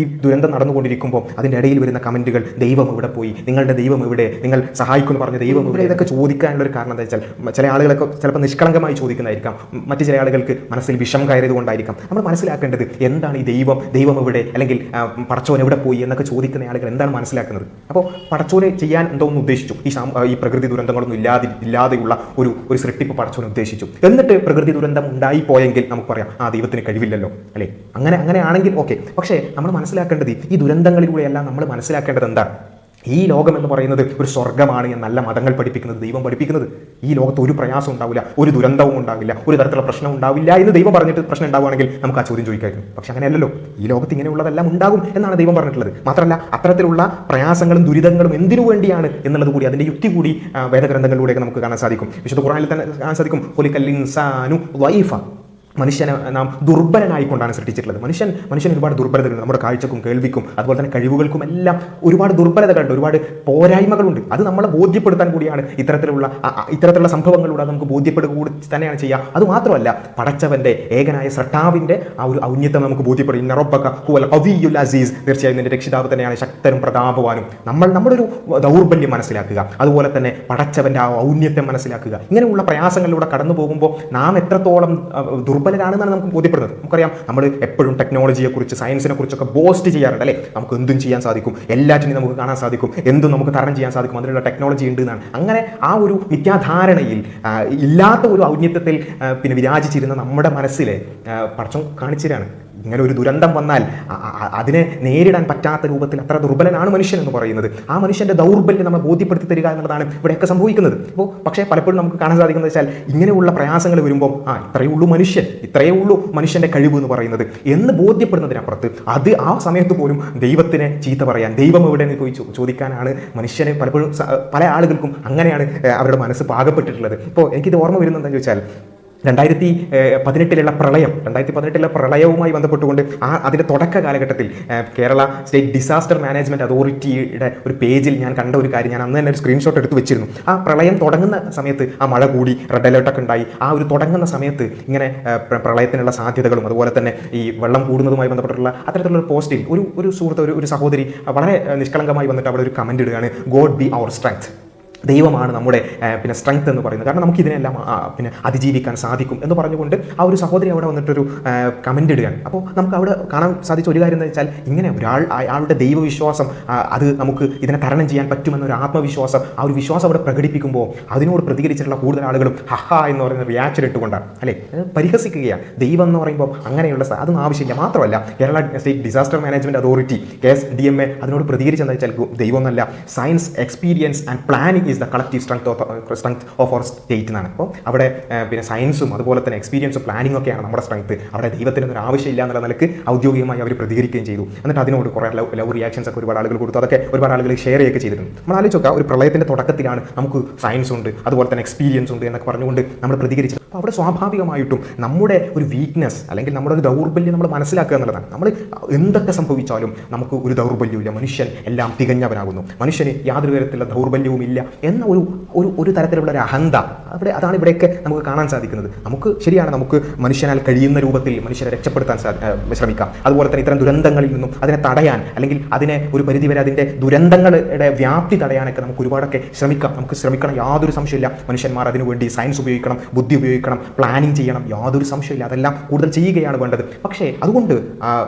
ഈ ദുരന്തം നടന്നുകൊണ്ടിരിക്കുമ്പോൾ അതിൻ്റെ ഇടയിൽ വരുന്ന കമൻറ്റുകൾ, ദൈവം എവിടെ പോയി, നിങ്ങളുടെ ദൈവം എവിടെ, നിങ്ങൾ സഹായിക്കുമെന്ന് പറഞ്ഞ ദൈവം എവിടെ, ഇതൊക്കെ ചോദിക്കാനുള്ള ഒരു കാരണം എന്താ വെച്ചാൽ ചില ആളുകളൊക്കെ ചിലപ്പോൾ നിഷ്കളങ്കമായി ചോദിക്കുന്നതായിരിക്കാം, മറ്റു ചില ആളുകൾക്ക് മനസ്സിൽ വിഷം കയറിയത് കൊണ്ടായിരിക്കാം. നമ്മൾ മനസ്സിലാക്കേണ്ടത് എന്താണ് ഈ ദൈവം എവിടെ, അല്ലെങ്കിൽ പടച്ചോൻ എവിടെ പോയി എന്നൊക്കെ ചോദിക്കുന്ന ആളുകൾ എന്താണ് മനസ്സിലാക്കുന്നത്. അപ്പോൾ പടച്ചോനെ ചെയ്യാൻ എന്തോന്ന് ഉദ്ദേശിച്ചു, ഈ പ്രകൃതി ദുരന്തങ്ങളൊന്നും ഇല്ലാതെയുള്ള ഒരു സൃഷ്ടിപ്പ് പടച്ചോനെ ഉദ്ദേശിച്ചു. എന്നിട്ട് പ്രകൃതി ദുരന്തം ഉണ്ടായിപ്പോയെങ്കിൽ നമുക്ക് പറയാം ദൈവത്തിന് കഴിവില്ലല്ലോ അല്ലേ. അങ്ങനെയാണെങ്കിൽ ഓക്കെ. പക്ഷേ നമ്മൾ മനസ്സിലാക്കേണ്ടത് ഈ ദുരന്തങ്ങളിലൂടെയെല്ലാം നമ്മൾ മനസ്സിലാക്കേണ്ടത് എന്താണ്, ഈ ലോകം എന്ന് പറയുന്നത് ഒരു സ്വർഗ്ഗമാണ് എന്നല്ല മതങ്ങൾ പഠിപ്പിക്കുന്നത്, ദൈവം പഠിപ്പിക്കുന്നത്. ഈ ലോകത്ത് ഒരു പ്രയാസം ഉണ്ടാവില്ല, ഒരു ദുരന്തവും ഉണ്ടാവില്ല, ഒരു തരത്തിലുള്ള പ്രശ്നം ഉണ്ടാവില്ല എന്ന് ദൈവം പറഞ്ഞിട്ട് പ്രശ്നം ഉണ്ടാവുകയാണെങ്കിൽ നമുക്ക് ആ ചോദ്യം ചോദിക്കായിരുന്നു. പക്ഷെ അങ്ങനെയല്ലല്ലോ, ഈ ലോകത്ത് ഇങ്ങനെയുള്ളതെല്ലാം ഉണ്ടാകും എന്നാണ് ദൈവം പറഞ്ഞിട്ടുള്ളത്. മാത്രമല്ല അത്തരത്തിലുള്ള പ്രയാസങ്ങളും ദുരിതങ്ങളും എന്തിനു വേണ്ടിയാണ് എന്നുള്ളത് കൂടി, അതിൻ്റെ യുക്തി കൂടി വേദഗ്രന്ഥങ്ങളിലൂടെയൊക്കെ നമുക്ക് കാണാൻ സാധിക്കും. വിശുദ്ധ ഖുർആനിൽ തന്നെ കാണാൻ സാധിക്കും, ഖുലിഖൽ ഇൻസാനു ളഈഫ, മനുഷ്യനെ നാം ദുർബലനായിക്കൊണ്ടാണ് സൃഷ്ടിച്ചിട്ടുള്ളത്. മനുഷ്യൻ ഒരുപാട് ദുർബലതകളുണ്ട്. നമ്മുടെ കാഴ്ചക്കും കേൾവിക്കും അതുപോലെ തന്നെ കഴിവുകൾക്കും എല്ലാം ഒരുപാട് ദുർബലതകളുണ്ട്, ഒരുപാട് പോരായ്മകളുണ്ട്. അത് നമ്മളെ ബോധ്യപ്പെടുത്താൻ കൂടിയാണ് ഇത്തരത്തിലുള്ള സംഭവങ്ങളിലൂടെ നമുക്ക് ബോധ്യപ്പെടുക കൂടി തന്നെയാണ് ചെയ്യുക. അതുമാത്രമല്ല പടച്ചവന്റെ ഏകനായ സൃഷ്ടാവിന്റെ ആ ഒരു ഔന്നത്യം നമുക്ക് ബോധ്യപ്പെടും. ഇന്ന റബ്ബക ഹുവൽ ഖവിയ്യുൽ അസീസ്, തീർച്ചയായും നിന്റെ രക്ഷിതാവ് തന്നെയാണ് ശക്തനും പ്രതാപവാനും. നമ്മുടെ ഒരു ദൗർബല്യം മനസ്സിലാക്കുക, അതുപോലെ തന്നെ പടച്ചവന്റെ ആ ഔന്നത്യം മനസ്സിലാക്കുക. ഇങ്ങനെയുള്ള പ്രയാസങ്ങളിലൂടെ കടന്നു പോകുമ്പോൾ നാം എത്രത്തോളം ദുർബലരാണെന്നാണ് നമുക്ക് ബോധ്യപ്പെടുന്നത്. നമുക്കറിയാം, നമ്മൾ എപ്പോഴും ടെക്നോളജിയെക്കുറിച്ച് സയൻസിനെ കുറിച്ചൊക്കെ ബോസ്റ്റ് ചെയ്യാറുണ്ട് അല്ലേ. നമുക്ക് എന്തും ചെയ്യാൻ സാധിക്കും, എല്ലാറ്റിനും നമുക്ക് കാണാൻ സാധിക്കും, എന്തും നമുക്ക് തരണം ചെയ്യാൻ സാധിക്കും, അതിനുള്ള ടെക്നോളജി ഉണ്ട് എന്നാണ്. അങ്ങനെ ആ ഒരു മിഥ്യാധാരണയിൽ ഇല്ലാത്ത ഒരു ഔന്നത്യത്തിൽ വിരാജിച്ചിരുന്ന നമ്മുടെ മനസ്സിലെ പടച്ചോൻ കാണിച്ചിരാണ്. ഇങ്ങനെ ഒരു ദുരന്തം വന്നാൽ അതിനെ നേരിടാൻ പറ്റാത്ത രൂപത്തിൽ അത്ര ദുർബലനാണ് മനുഷ്യൻ എന്ന് പറയുന്നത്. ആ മനുഷ്യന്റെ ദൗർബല്യം നമ്മൾ ബോധ്യപ്പെടുത്തി തരിക എന്നുള്ളതാണ് ഇവിടെയൊക്കെ സംഭവിക്കുന്നത്. അപ്പോൾ പക്ഷേ പലപ്പോഴും നമുക്ക് കാണാൻ സാധിക്കുന്നത് വെച്ചാൽ ഇങ്ങനെയുള്ള പ്രയാസങ്ങൾ വരുമ്പോൾ ഇത്രയേ ഉള്ളൂ മനുഷ്യന്റെ കഴിവ് എന്ന് പറയുന്നത് എന്ന് ബോധ്യപ്പെടുന്നതിനപ്പുറത്ത് ആ സമയത്ത് പോലും ദൈവത്തിനെ ചീത്ത പറയാൻ, ദൈവം എവിടെ നിന്ന് പോയി ചോദിക്കാനാണ് മനുഷ്യനെ പലപ്പോഴും പല ആളുകൾക്കും അങ്ങനെയാണ് അവരുടെ മനസ്സ് പാകപ്പെട്ടിട്ടുള്ളത്. ഇപ്പോൾ എനിക്കിത് ഓർമ്മ വരുന്നത് എന്താണെന്ന് ചോദിച്ചാൽ 2018 പ്രളയവുമായി ബന്ധപ്പെട്ടുകൊണ്ട് അതിൻ്റെ തുടക്ക കാലഘട്ടത്തിൽ കേരള സ്റ്റേറ്റ് ഡിസാസ്റ്റർ മാനേജ്മെൻറ്റ് അതോറിറ്റിയുടെ ഒരു പേജിൽ ഞാൻ കണ്ട ഒരു കാര്യം, ഞാൻ അന്ന് തന്നെ ഒരു സ്ക്രീൻഷോട്ട് എടുത്ത് വെച്ചിരുന്നു. ആ പ്രളയം തുടങ്ങുന്ന സമയത്ത് ആ മഴ കൂടി, റെഡ് അലേർട്ടൊക്കെ ഉണ്ടായി. ആ ഒരു തുടങ്ങുന്ന സമയത്ത് ഇങ്ങനെ പ്രളയത്തിനുള്ള സാധ്യതകളും അതുപോലെ തന്നെ ഈ വെള്ളം കൂടുന്നതുമായി ബന്ധപ്പെട്ടുള്ള അത്തരത്തിലുള്ള പോസ്റ്റിൽ ഒരു സുഹൃത്ത്, ഒരു സഹോദരി വളരെ നിഷ്കളങ്കമായി വന്നിട്ട് അവിടെ ഒരു കമൻറ്റ് ഇടുകയാണ്, ഗോഡ് ബി അവർ സ്ട്രെങ്ത്, ദൈവമാണ് നമ്മുടെ സ്ട്രെങ്ത് എന്ന് പറയുന്നത്, കാരണം നമുക്ക് ഇതിനെല്ലാം അതിജീവിക്കാൻ സാധിക്കും എന്ന് പറഞ്ഞുകൊണ്ട് ആ ഒരു സഹോദരി അവിടെ വന്നിട്ടൊരു കമൻ്റ് ഇടുകയാണ്. അപ്പോൾ നമുക്ക് അവിടെ കാണാൻ സാധിച്ച ഒരു കാര്യം എന്താ വെച്ചാൽ, ഇങ്ങനെ അയാളുടെ ദൈവവിശ്വാസം, അത് നമുക്ക് ഇതിനെ തരണം ചെയ്യാൻ പറ്റുമെന്നൊരു ആത്മവിശ്വാസം, ആ ഒരു വിശ്വാസം അവിടെ പ്രകടിപ്പിക്കുമ്പോൾ അതിനോട് പ്രതികരിച്ചിട്ടുള്ള കൂടുതൽ ആളുകളും എന്ന് പറയുന്ന റിയാക്ഷൻ ഇട്ടുകൊണ്ടാണ് അല്ലേ, പരിഹസിക്കുകയാണ്. ദൈവം എന്ന് പറയുമ്പോൾ അങ്ങനെയുള്ള അതൊന്നും ആവശ്യമില്ല. മാത്രമല്ല Kerala state disaster management authority KSDMA അതിനോട് പ്രതികരിച്ചെന്ന് വെച്ചാൽ ദൈവം എന്നല്ല, science experience and planning is the collective strength of our state എന്നാണ്. അപ്പോൾ അവിടെ സയൻസും അതുപോലെ തന്നെ എക്സ്പീരിയൻസും പ്ലാനിങ്ങും ഒക്കെയാണ് നമ്മുടെ സ്ട്രെങ്ത്. അവിടെ ദൈവത്തിനൊരു ആവശ്യമില്ല എന്നുള്ള നിലക്ക് ഔദ്യോഗികമായി അവർ പ്രതികരിക്കുകയും ചെയ്തു. എന്നിട്ട് അതിനോട് കുറേ ലവ് റിയാക്ഷൻസ് ഒക്കെ ഒരുപാട് ആളുകൾ കൊടുത്തു. അതൊക്കെ ഒരുപാട് ആളുകൾ ഷെയർ ചെയ്യുകയൊക്കെ ചെയ്തിട്ടുണ്ട്. നമ്മൾ ആലോചിച്ചൊക്കെ ഒരു പ്രളയത്തിൻ്റെ തുടക്കത്തിലാണ് നമുക്ക് സയൻസ് ഉണ്ട്, അതുപോലെ തന്നെ എക്സ്പീരിയൻസ് ഉണ്ട് എന്നൊക്കെ പറഞ്ഞുകൊണ്ട് നമ്മൾ പ്രതികരിച്ചത്. അപ്പോൾ അവിടെ സ്വാഭാവികമായിട്ടും നമ്മുടെ ഒരു വീക്ക്നെസ് അല്ലെങ്കിൽ നമ്മുടെ ഒരു ദൗർബല്യം നമ്മൾ മനസ്സിലാക്കുക എന്നുള്ളതാണ്. നമ്മൾ എന്തൊക്കെ സംഭവിച്ചാലും നമുക്ക് ഒരു ദൗർബല്യമില്ല, മനുഷ്യൻ എല്ലാം തികഞ്ഞവനാകുന്നു, മനുഷ്യന് യാതൊരു തരത്തിലുള്ള ദൗർബല്യവും ഇല്ല എന്ന ഒരു തരത്തിലുള്ള ഒരു അഹന്ത അതാണ് ഇവിടെയൊക്കെ നമുക്ക് കാണാൻ സാധിക്കുന്നത്. നമുക്ക് ശരിയാണ്, നമുക്ക് മനുഷ്യനാൽ കഴിയുന്ന രൂപത്തിൽ മനുഷ്യരെ രക്ഷപ്പെടുത്താൻ ശ്രമിക്കാം. അതുപോലെ തന്നെ ഇത്തരം ദുരന്തങ്ങളിൽ നിന്നും അതിനെ തടയാൻ, അല്ലെങ്കിൽ അതിനെ ഒരു പരിധിവരെ അതിൻ്റെ ദുരന്തങ്ങളുടെ വ്യാപ്തി തടയാനൊക്കെ നമുക്ക് ഒരുപാടൊക്കെ ശ്രമിക്കണം. യാതൊരു സംശയമില്ല. മനുഷ്യന്മാർ അതിനുവേണ്ടി സയൻസ് ഉപയോഗിക്കണം, ബുദ്ധി ഉപയോഗിക്കണം, പ്ലാനിങ് ചെയ്യണം, യാതൊരു സംശയമില്ല. അതെല്ലാം കൂടുതൽ ചെയ്യുകയാണ് വേണ്ടത്. പക്ഷേ അതുകൊണ്ട്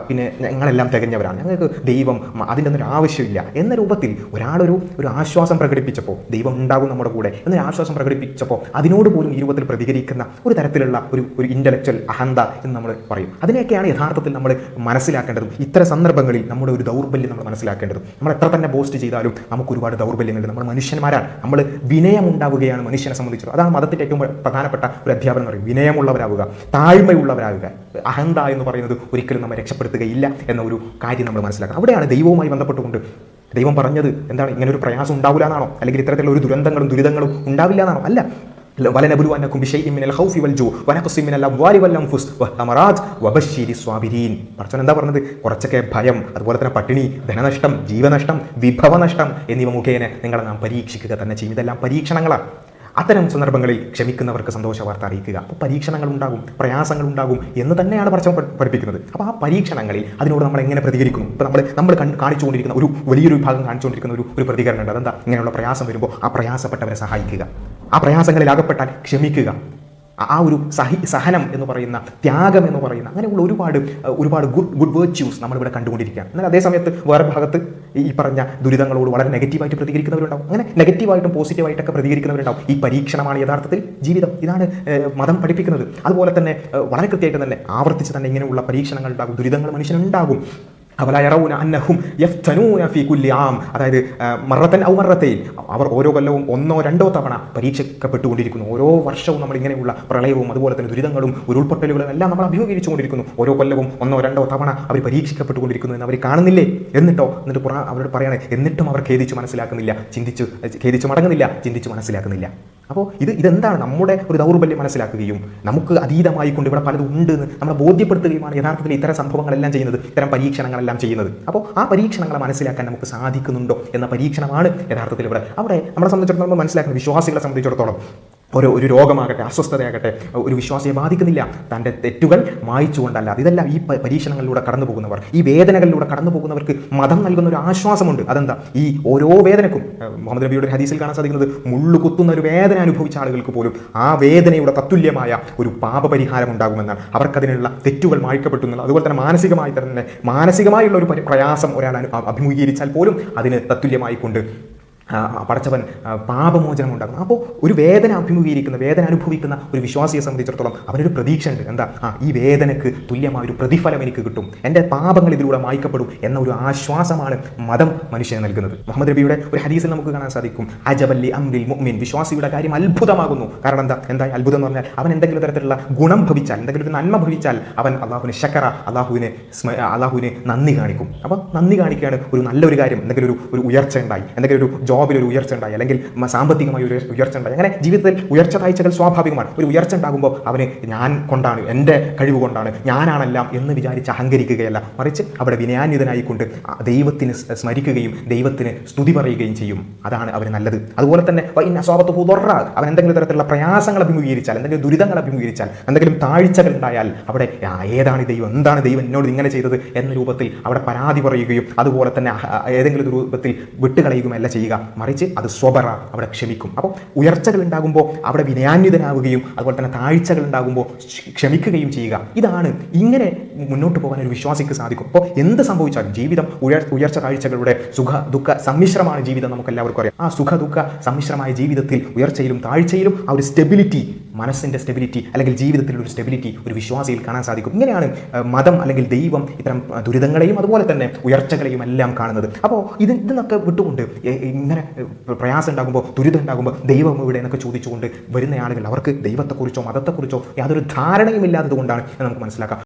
ഞങ്ങളെല്ലാം തികഞ്ഞവരാണ്, ഞങ്ങൾക്ക് ദൈവം അതിൻ്റെ ഒന്നും ആവശ്യമില്ല എന്ന രൂപത്തിൽ ഒരാളൊരു ആശ്വാസം പ്രകടിപ്പിച്ചപ്പോൾ, ദൈവം ഉണ്ടാകും നമ്മുടെ കൂടെ എന്നൊരു ആശ്വാസം പ്രകടിപ്പിച്ചപ്പോൾ അതിനോട് പോലും ഈ രൂപത്തിൽ പ്രതികരിക്കുന്ന ഒരു തരത്തിലുള്ള ഒരു ഇൻ്റലക്ച്വൽ അഹന്ത എന്ന് നമ്മൾ പറയും. അതിനെയൊക്കെയാണ് യഥാർത്ഥത്തിൽ നമ്മൾ മനസ്സിലാക്കേണ്ടതും. ഇത്തരം സന്ദർഭങ്ങളിൽ നമ്മുടെ ഒരു ദൗർബല്യം നമ്മൾ മനസ്സിലാക്കേണ്ടതും. നമ്മൾ എത്ര തന്നെ പോസ്റ്റ് ചെയ്താലും നമുക്ക് ഒരുപാട് ദൗർബല്യങ്ങളുണ്ട്. നമ്മൾ മനുഷ്യന്മാരാണ്, നമ്മൾ വിനയമുണ്ടാവുകയാണ് മനുഷ്യനെ സംബന്ധിച്ചത്. അതാണ് മതത്തിൻ്റെ ഏറ്റവും പ്രധാനപ്പെട്ട ഒരു അധ്യാപനം എന്ന് പറയും. വിനയമുള്ളവരാവുക, താഴ്മയുള്ളവരാവുക. അഹന്ത എന്ന് പറയുന്നത് ഒരിക്കലും നമ്മെ രക്ഷപ്പെടുത്തുകയില്ല എന്ന ഒരു കാര്യം നമ്മൾ മനസ്സിലാക്കണം. അവിടെയാണ് ദൈവവുമായി ബന്ധപ്പെട്ടുകൊണ്ട് ദൈവം പറഞ്ഞത് എന്താണ്, ഇങ്ങനെ ഒരു പ്രയാസം ഉണ്ടാവില്ല എന്നാണോ, അല്ലെങ്കിൽ ഇത്തരത്തിലുള്ള ഒരു ദുരന്തങ്ങളും ഉണ്ടാവില്ല എന്നാണോ? അല്ല. വലനബുലുവന്നകും ബിശൈഇൻ മിനൽ ഖൗഫി വൽ ജൂ വനഖ്സിൻ മിനൽ അംവാലി വൽ അൻഫുസ് വതമറാത്ത് വബശ്ശിരിസ് സ്വാബിരീൻ. പടച്ചോൻ എന്താ പറഞ്ഞത്? കുറച്ചൊക്കെ ഭയം, അതുപോലെ തന്നെ പട്ടിണി, ധനനഷ്ടം, ജീവനഷ്ടം, വിഭവനഷ്ടം എന്നിവ മുഖേന നിങ്ങളെ നാം പരീക്ഷിക്കുക തന്നെ ചെയ്യും. ഇതെല്ലാം പരീക്ഷണങ്ങളാണ്. അത്തരം സന്ദർഭങ്ങളിൽ ക്ഷമിക്കുന്നവർക്ക് സന്തോഷ വാർത്ത അറിയിക്കുക. അപ്പോൾ പരീക്ഷണങ്ങൾ ഉണ്ടാകും, പ്രയാസങ്ങൾ ഉണ്ടാകും എന്ന് തന്നെയാണ് പടച്ചവൻ പഠിപ്പിക്കുന്നത്. അപ്പോൾ ആ പരീക്ഷണങ്ങളിൽ അതിനോട് നമ്മൾ എങ്ങനെ പ്രതികരിക്കുന്നു? ഇപ്പോൾ നമ്മൾ കാണിച്ചുകൊണ്ടിരിക്കുന്ന ഒരു വലിയൊരു വിഭാഗം കാണിച്ചുകൊണ്ടിരിക്കുന്ന ഒരു പ്രതികരണമുണ്ട്. അതെന്താ? ഇങ്ങനെയുള്ള പ്രയാസം വരുമ്പോൾ ആ പ്രയാസപ്പെട്ടവരെ സഹായിക്കുക, ആ പ്രയാസങ്ങളിൽ അകപ്പെട്ടാൽ ക്ഷമിക്കുക. ആ ഒരു സഹനം എന്ന് പറയുന്ന, ത്യാഗം എന്ന് പറയുന്ന, അങ്ങനെയുള്ള ഒരുപാട് ഗുഡ് വേർച്യൂസ് നമ്മളിവിടെ കണ്ടുകൊണ്ടിരിക്കുകയാണ്. എന്നാൽ അതേ സമയത്ത് വേറെ ഭാഗത്ത് ഈ പറഞ്ഞ ദുരിതങ്ങളോട് വളരെ നെഗറ്റീവായിട്ട് പ്രതികരിക്കുന്നവരുണ്ടാവും. അങ്ങനെ നെഗറ്റീവായിട്ടും പോസിറ്റീവായിട്ടൊക്കെ പ്രതികരിക്കുന്നവരുണ്ടാവും. ഈ പരീക്ഷണമാണ് യഥാർത്ഥത്തിൽ ജീവിതം. ഇതാണ് മതം പഠിപ്പിക്കുന്നത്. അതുപോലെ തന്നെ വളരെ കൃത്യമായിട്ട് തന്നെ ആവർത്തിച്ച് തന്നെ ഇങ്ങനെയുള്ള പരീക്ഷണങ്ങൾ ഉണ്ടാകും, ദുരിതങ്ങൾ മനുഷ്യനുണ്ടാകും. അതായത് മറത്തൻ ഔ മറത്തൈൻ, അവർ ഓരോ കൊല്ലവും ഒന്നോ രണ്ടോ തവണ പരീക്ഷിക്കപ്പെട്ടുകൊണ്ടിരിക്കുന്നു. ഓരോ വർഷവും നമ്മൾ ഇങ്ങനെയുള്ള പ്രളയവും അതുപോലെ തന്നെ ദുരിതങ്ങളും ഉരുൾപൊട്ടലുകളും എല്ലാം നമ്മൾ അഭിമുഖീകരിച്ചുകൊണ്ടിരിക്കുന്നു. ഓരോ കൊല്ലവും ഒന്നോ രണ്ടോ തവണ അവർ പരീക്ഷിക്കപ്പെട്ടുകൊണ്ടിരിക്കുന്നു എന്ന് അവർ കാണുന്നില്ലേ? എന്നിട്ട് അവരോട് പറയണേ, എന്നിട്ടും അവർ ഖേദിച്ച് മനസ്സിലാക്കുന്നില്ല, ഖേദിച്ച് മടങ്ങുന്നില്ല, ചിന്തിച്ച് മനസ്സിലാക്കുന്നില്ല. അപ്പോൾ ഇതെന്താണ്? നമ്മുടെ ഒരു ദൗർബല്യം മനസ്സിലാക്കുകയും നമുക്ക് അതീതമായി കൊണ്ട് ഇവിടെ പലതും ഉണ്ട് എന്ന് നമ്മളെ ബോധ്യപ്പെടുത്തുകയുമാണ് യഥാർത്ഥത്തിൽ ഇത്തരം സംഭവങ്ങളെല്ലാം ചെയ്യുന്നത്, ഇത്തരം പരീക്ഷണങ്ങളെല്ലാം ചെയ്യുന്നത്. അപ്പോൾ ആ പരീക്ഷണങ്ങളെ മനസ്സിലാക്കാൻ നമുക്ക് സാധിക്കുന്നുണ്ടോ എന്ന പരീക്ഷണമാണ് യഥാർത്ഥത്തിൽ അവിടെ നമ്മളെ സംബന്ധിച്ചിടത്തോളം നമ്മൾ മനസ്സിലാക്കുന്നത്. വിശ്വാസികളെ സംബന്ധിച്ചിടത്തോളം ഒരു രോഗമാകട്ടെ, അസ്വസ്ഥതയാകട്ടെ ഒരു വിശ്വാസിയെ ബാധിക്കുന്നില്ല, തൻ്റെ തെറ്റുകൾ മായ്ച്ചുകൊണ്ടല്ല. ഇതെല്ലാം ഈ പരീക്ഷണങ്ങളിലൂടെ കടന്നു പോകുന്നവർ, ഈ വേദനകളിലൂടെ കടന്നു പോകുന്നവർക്ക് മതം നൽകുന്ന ഒരു ആശ്വാസമുണ്ട്. അതെന്താ? ഈ ഓരോ വേദനക്കും മുഹമ്മദ് നബിയുടെ ഹദീസിൽ കാണാൻ സാധിക്കുന്നത്, മുള്ളു കുത്തുന്ന ഒരു വേദന അനുഭവിച്ച ആളുകൾക്ക് പോലും ആ വേദനയുടെ തത്തുല്യമായ ഒരു പാപപരിഹാരം ഉണ്ടാകുമെന്നാണ്. അവർക്കതിനുള്ള തെറ്റുകൾ മായ്ക്കപ്പെട്ടു എന്നുള്ളത്. അതുപോലെ തന്നെ മാനസികമായുള്ള ഒരു പ്രയാസം ഒരാൾ അഭിമുഖീകരിച്ചാൽ പോലും അതിന് തത്തുല്യമായി കൊണ്ട് പടച്ചവൻ പാപമോചനം ഉണ്ടാകുന്നു. അപ്പോൾ ഒരു വേദന അനുഭവിക്കുന്ന ഒരു വിശ്വാസിയെ സംബന്ധിച്ചിടത്തോളം അവനൊരു പ്രതീക്ഷ ഉണ്ട്. എന്താ? ഈ വേദനക്ക് തുല്യമായ ഒരു പ്രതിഫലം എനിക്ക് കിട്ടും, എൻ്റെ പാപങ്ങൾ ഇതിലൂടെ മായ്ക്കപ്പെടും എന്ന ഒരു ആശ്വാസമാണ് മതം മനുഷ്യന് നൽകുന്നത്. മുഹമ്മദ് നബിയുടെ ഒരു ഹദീസിൽ നമുക്ക് കാണാൻ സാധിക്കും, അജബല്ലി അംരിൽ മുഅ്മിൻ, വിശ്വാസിയുടെ കാര്യം അത്ഭുതമാകുന്നു. കാരണം എന്താ അത്ഭുതം എന്ന് പറഞ്ഞാൽ, അവൻ എന്തെങ്കിലും തരത്തിലുള്ള ഗുണം ഭവിച്ചാൽ, എന്തെങ്കിലും ഒരു നന്മ ഭവിച്ചാൽ അവൻ അള്ളാഹുവിന് നന്ദി കാണിക്കും. അപ്പോൾ നന്ദി കാണിക്കുകയാണ് ഒരു നല്ലൊരു കാര്യം, എന്തെങ്കിലും ഒരു ഉയർച്ച ഉണ്ടായി, എന്തെങ്കിലും ഒരു ജോബിൽ ഒരു ഉയർച്ച ഉണ്ടായി, അല്ലെങ്കിൽ സാമ്പത്തികമായി ഒരു ഉയർച്ച ഉണ്ടായി. അങ്ങനെ ജീവിതത്തിൽ ഉയർച്ച താഴ്ചകൾ സ്വാഭാവികമാണ്. ഒരു ഉയർച്ച ഉണ്ടാകുമ്പോൾ അവന് ഞാൻ കൊണ്ടാണ്, എൻ്റെ കഴിവ് കൊണ്ടാണ്, ഞാനാണെല്ലാം എന്ന് വിചാരിച്ച് അഹങ്കരിക്കുകയല്ല, മറിച്ച് അവിടെ വിനയാന്വിതനായിക്കൊണ്ട് ദൈവത്തിന് സ്മരിക്കുകയും ദൈവത്തിന് സ്തുതി പറയുകയും ചെയ്യും. അതാണ് അവന് നല്ലത്. അതുപോലെ തന്നെ അവൻ എന്തെങ്കിലും തരത്തിലുള്ള പ്രയാസങ്ങൾ അഭിമുഖീകരിച്ചാൽ, എന്തെങ്കിലും ദുരിതങ്ങൾ അഭിമുഖീകരിച്ചാൽ, എന്തെങ്കിലും താഴ്ചകൾ ഉണ്ടായാൽ അവിടെ ഏതാണ് ദൈവം, എന്താണ് ദൈവം എന്നോട് ഇങ്ങനെ ചെയ്തത് എന്ന രൂപത്തിൽ അവിടെ പരാതി പറയുകയും അതുപോലെ തന്നെ ഏതെങ്കിലും രൂപത്തിൽ വിട്ടുകളയുകയല്ല ചെയ്യുക, മറിച്ച് അത് സ്വബറ, അവിടെ ക്ഷമിക്കും. അപ്പോൾ ഉയർച്ചകൾ ഉണ്ടാകുമ്പോൾ അവിടെ വിനയാന്വിതനാവുകയും അതുപോലെ തന്നെ താഴ്ചകൾ ഉണ്ടാകുമ്പോൾ ക്ഷമിക്കുകയും ചെയ്യുക. ഇതാണ്, ഇങ്ങനെ മുന്നോട്ട് പോകാൻ ഒരു വിശ്വാസിക്ക് സാധിക്കും. അപ്പോൾ എന്ത് സംഭവിച്ചാലും ജീവിതം ഉയർച്ച താഴ്ചകളുടെ സുഖ ദുഃഖ സമ്മിശ്രമാണ് ജീവിതം, നമുക്ക് എല്ലാവർക്കും അറിയാം. ആ സുഖ ദുഃഖ സമ്മിശ്രമായ ജീവിതത്തിൽ ഉയർച്ചയിലും താഴ്ചയിലും ആ ഒരു സ്റ്റെബിലിറ്റി, മനസ്സിൻ്റെ സ്റ്റെബിലിറ്റി അല്ലെങ്കിൽ ജീവിതത്തിലുള്ള ഒരു സ്റ്റെബിലിറ്റി ഒരു വിശ്വാസിയിൽ കാണാൻ സാധിക്കും. ഇങ്ങനെയാണ് മതം അല്ലെങ്കിൽ ദൈവം ഇത്തരം ദുരിതങ്ങളെയും അതുപോലെ തന്നെ ഉയർച്ചകളെയും എല്ലാം കാണുന്നത്. അപ്പോൾ ഇതിനൊക്കെ വിട്ടുകൊണ്ട് ഇങ്ങനെ പ്രയാസം ഉണ്ടാകുമ്പോൾ, ദുരിതം ഉണ്ടാകുമ്പോൾ ദൈവം ഇവിടെ എന്നൊക്കെ ചോദിച്ചുകൊണ്ട് വരുന്ന ആളുകൾ അവർക്ക് ദൈവത്തെക്കുറിച്ചോ മതത്തെക്കുറിച്ചോ യാതൊരു ധാരണയും ഇല്ലാത്തത് കൊണ്ടാണ് നമുക്ക് മനസ്സിലാക്കാം.